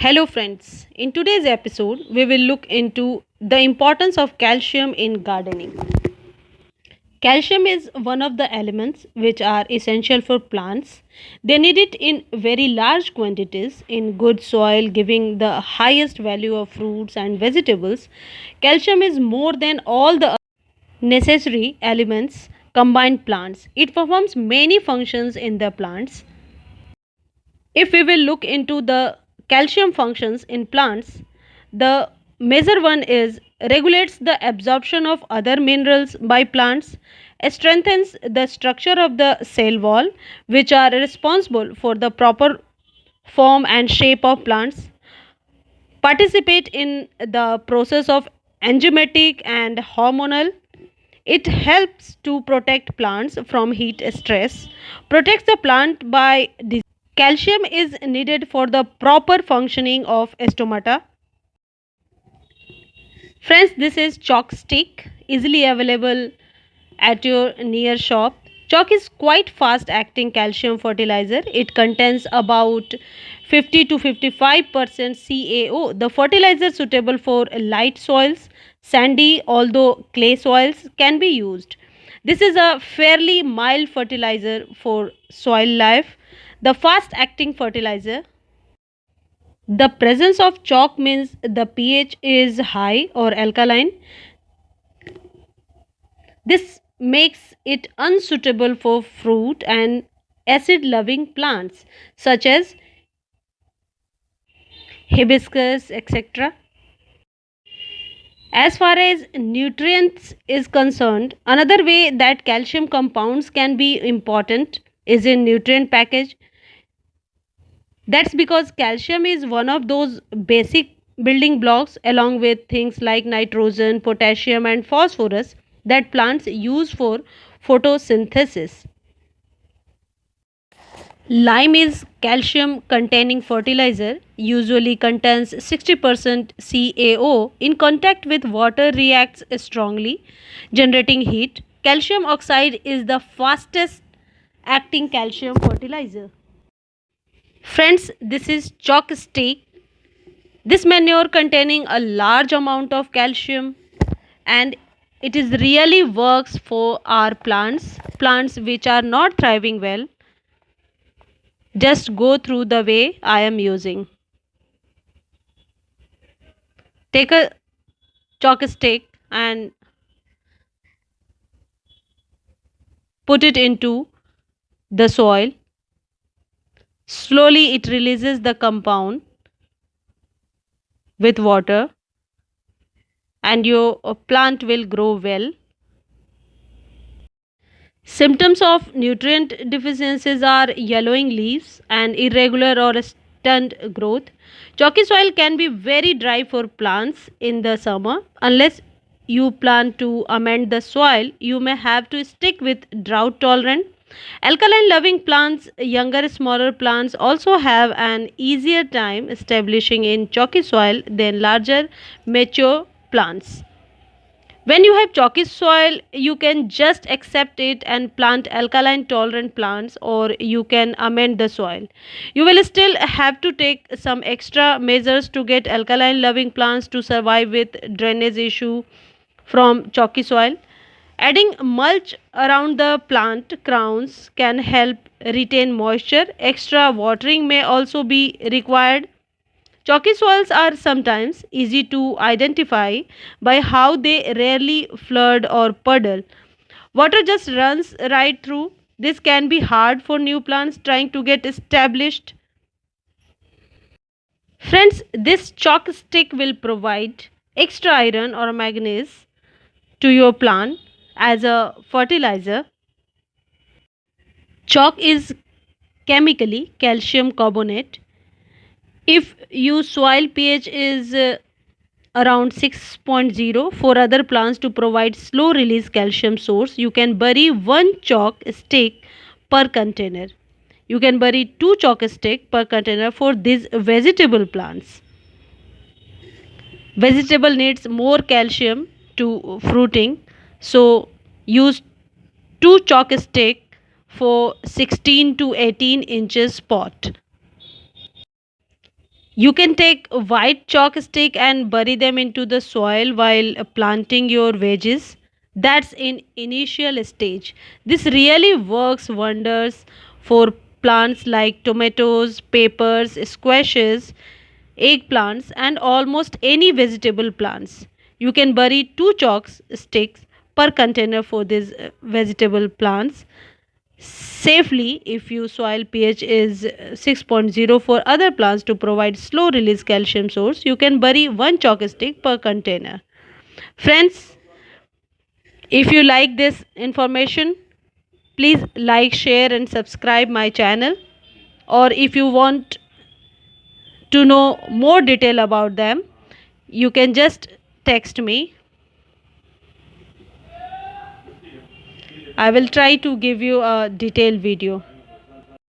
Hello, friends. In today's episode, we will look into the importance of calcium in gardening. Calcium is one of the elements which are essential for plants. They need it in very large quantities in good soil, giving the highest value of fruits and vegetables. Calcium is more than all the necessary elements combined plants. It performs many functions in the plants. If we will look into the calcium functions in plants, the major one is regulates the absorption of other minerals by plants, strengthens the structure of the cell wall, which are responsible for the proper form and shape of plants, participate in the process of enzymatic and hormonal. It helps to protect plants from heat stress, protects the plant by disease. Calcium is needed for the proper functioning of stomata. Friends, this is chalk stick, easily available at your near shop. Chalk is quite fast acting calcium fertilizer. It contains about 50 to 55% CaO. The fertilizer suitable for light soils, sandy although clay soils can be used. This is a fairly mild fertilizer for soil life. The fast acting fertilizer. The presence of chalk means the pH is high or alkaline. This makes it unsuitable for fruit and acid loving plants such as hibiscus, etc. As far as nutrients is concerned, another way that calcium compounds can be important is in nutrient package. That's because calcium is one of those basic building blocks along with things like nitrogen, potassium and phosphorus that plants use for photosynthesis. Lime is calcium containing fertilizer, usually contains 60% CaO. In contact with water reacts strongly, generating heat. Calcium oxide is the fastest acting calcium fertilizer. Friends, this is chalk stick. This manure containing a large amount of calcium and it is really works for our plants which are not thriving well. Just go through the way I am using. Take a chalk stick and put it into the soil. Slowly it releases the compound with water and your plant will grow well. Symptoms of nutrient deficiencies are yellowing leaves and irregular or stunned growth. Chalky soil can be very dry for plants in the summer. Unless you plan to amend the soil, you may have to stick with drought tolerant. Alkaline loving plants, younger, smaller plants also have an easier time establishing in chalky soil than larger, mature plants. When you have chalky soil, you can just accept it and plant alkaline tolerant plants, or you can amend the soil. You will still have to take some extra measures to get alkaline loving plants to survive with drainage issue from chalky soil. Adding mulch around the plant crowns can help retain moisture. Extra watering may also be required. Chalky soils are sometimes easy to identify by how they rarely flood or puddle. Water just runs right through. This can be hard for new plants trying to get established. Friends, this chalk stick will provide extra iron or manganese to your plant as a fertilizer. Chalk is chemically calcium carbonate. If your soil pH is around 6.0 for other plants to provide slow release calcium source, you can bury one chalk stick per container. You can bury two chalk stick per container for these vegetable plants. Vegetable needs more calcium to fruiting, so use two chalk stick for 16 to 18 inches pot. You can take a white chalk stick and bury them into the soil while planting your veggies. That's in initial stage. This really works wonders for plants like tomatoes, peppers, squashes, eggplants, and almost any vegetable plants. You can bury two chalk sticks per container for these vegetable plants safely. If your soil pH is 6.0 for other plants to provide slow release calcium source, you can bury one chalk stick per container. Friends, if you like this information, please like, share and subscribe my channel. Or if you want to know more detail about them, you can just text me. I will try to give you a detailed video.